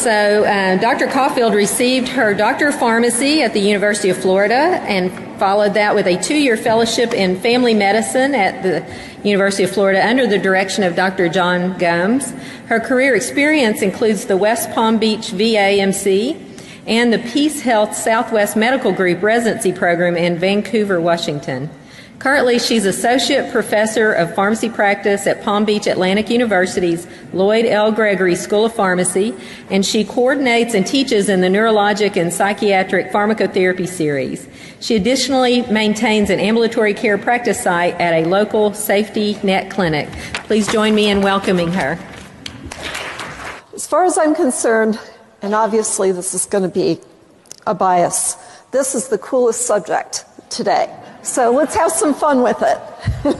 So Dr. Caulfield received her Doctor of Pharmacy at the University of Florida and followed that with a 2-year fellowship in family medicine at the University of Florida under the direction of Dr. John Gomes. Her career experience includes the West Palm Beach VAMC and the Peace Health Southwest Medical Group residency program in Vancouver, Washington. Currently, she's Associate Professor of Pharmacy Practice at Palm Beach Atlantic University's Lloyd L. Gregory School of Pharmacy, and she coordinates and teaches in the Neurologic and Psychiatric Pharmacotherapy series. She additionally maintains an ambulatory care practice site at a local safety net clinic. Please join me in welcoming her. As far as I'm concerned, and obviously this is going to be a bias, this is the coolest subject today. So let's have some fun with it.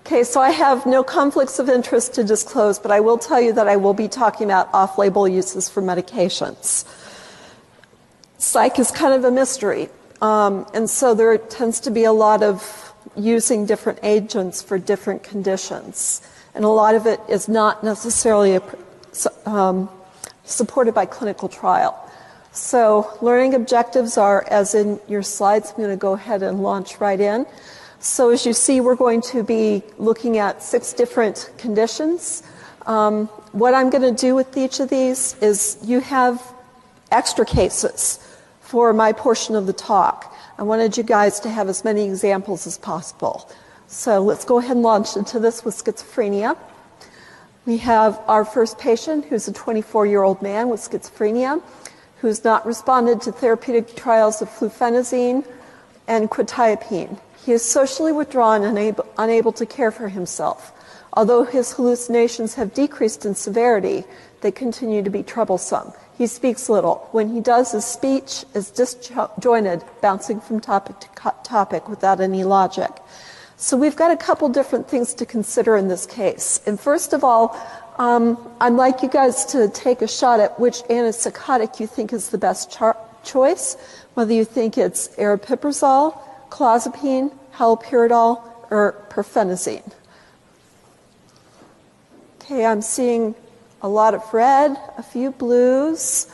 Okay, so I have no conflicts of interest to disclose, but I will tell you that I will be talking about off-label uses for medications. Psych is kind of a mystery, and so there tends to be a lot of using different agents for different conditions, and a lot of it is not necessarily supported by clinical trial. So learning objectives are, as in your slides, I'm going to go ahead and launch right in. So as you see, we're going to be looking at 6 different conditions. What I'm going to do with each of these is you have extra cases for my portion of the talk. I wanted you guys to have as many examples as possible. So let's go ahead and launch into this with schizophrenia. We have our first patient, who's a 24-year-old man with schizophrenia, who's not responded to therapeutic trials of fluphenazine and quetiapine. He is socially withdrawn and unable to care for himself. Although his hallucinations have decreased in severity, they continue to be troublesome. He speaks little. When he does, his speech is disjointed, bouncing from topic to topic without any logic. So we've got a couple different things to consider in this case. And first of all, I'd like you guys to take a shot at which antipsychotic you think is the best choice, whether you think it's aripiprazole, clozapine, haloperidol, or perfenazine. Okay, I'm seeing a lot of red, a few blues.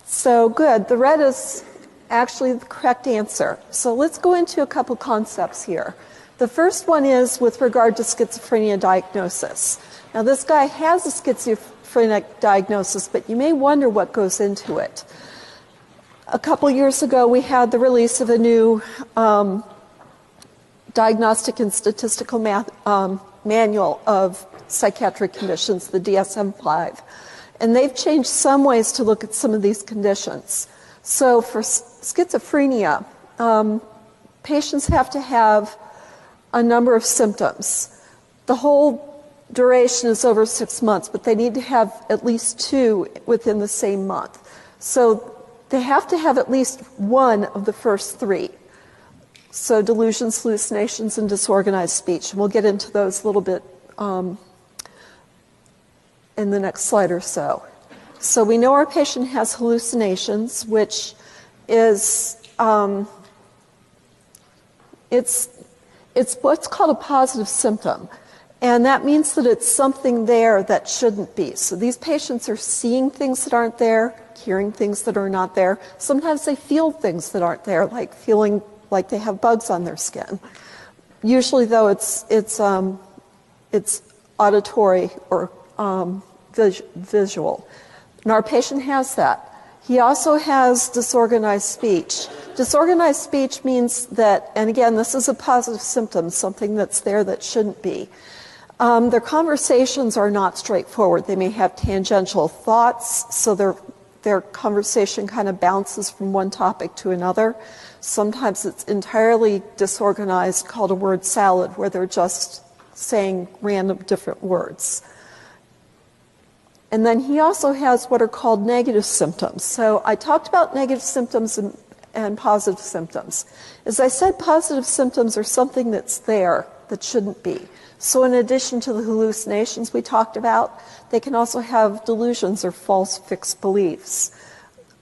So good. The red is actually the correct answer. So let's go into a couple concepts here. The first one is with regard to schizophrenia diagnosis. Now, this guy has a schizophrenic diagnosis, but you may wonder what goes into it. A couple years ago, we had the release of a new diagnostic and statistical manual of psychiatric conditions, the DSM-5. And they've changed some ways to look at some of these conditions. So for schizophrenia, patients have to have a number of symptoms. The whole duration is over 6 months, but they need to have at least 2 within the same month. So they have to have at least one of the first 3. So delusions, hallucinations, and disorganized speech. And we'll get into those a little bit in the next slide or so. So we know our patient has hallucinations, which is it's what's called a positive symptom. And that means that it's something there that shouldn't be. So these patients are seeing things that aren't there, hearing things that are not there. Sometimes they feel things that aren't there, like feeling like they have bugs on their skin. Usually, though, it's auditory or visual. And our patient has that. He also has disorganized speech. Disorganized speech means that, and again, this is a positive symptom, something that's there that shouldn't be. Their conversations are not straightforward. They may have tangential thoughts, so their conversation kind of bounces from one topic to another. Sometimes it's entirely disorganized, called a word salad, where they're just saying random different words. And then he also has what are called negative symptoms. So I talked about negative symptoms and positive symptoms. As I said, positive symptoms are something that's there that shouldn't be. So in addition to the hallucinations we talked about, they can also have delusions or false fixed beliefs.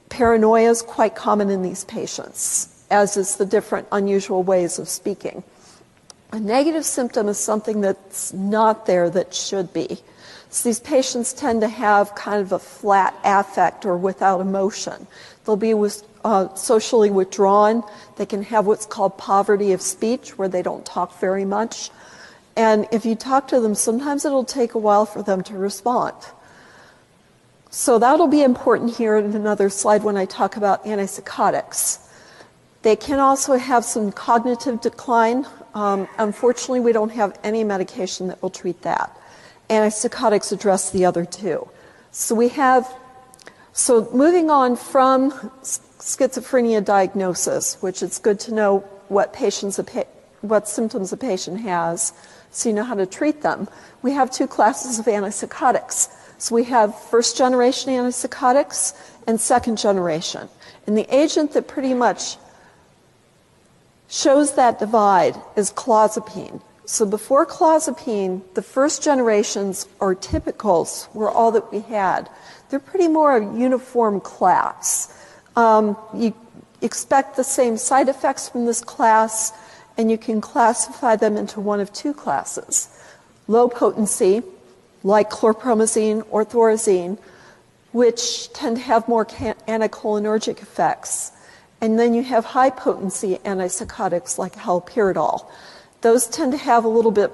Paranoia is quite common in these patients, as is the different unusual ways of speaking. A negative symptom is something that's not there that should be. So these patients tend to have kind of a flat affect or without emotion. They'll be socially withdrawn. They can have what's called poverty of speech, where they don't talk very much. And if you talk to them, sometimes it'll take a while for them to respond. So that'll be important here in another slide when I talk about antipsychotics. They can also have some cognitive decline. Unfortunately, we don't have any medication that will treat that. Antipsychotics address the other two. So moving on from schizophrenia diagnosis, which it's good to know what symptoms a patient has, so you know how to treat them. We have two classes of antipsychotics. So we have first generation antipsychotics and second generation. And the agent that pretty much shows that divide is clozapine. So before clozapine, the first generations or typicals were all that we had. They're pretty more a uniform class. You expect the same side effects from this class, and you can classify them into one of two classes. Low potency, like chlorpromazine or thorazine, which tend to have more anticholinergic effects. And then you have high potency antipsychotics like haloperidol. Those tend to have a little bit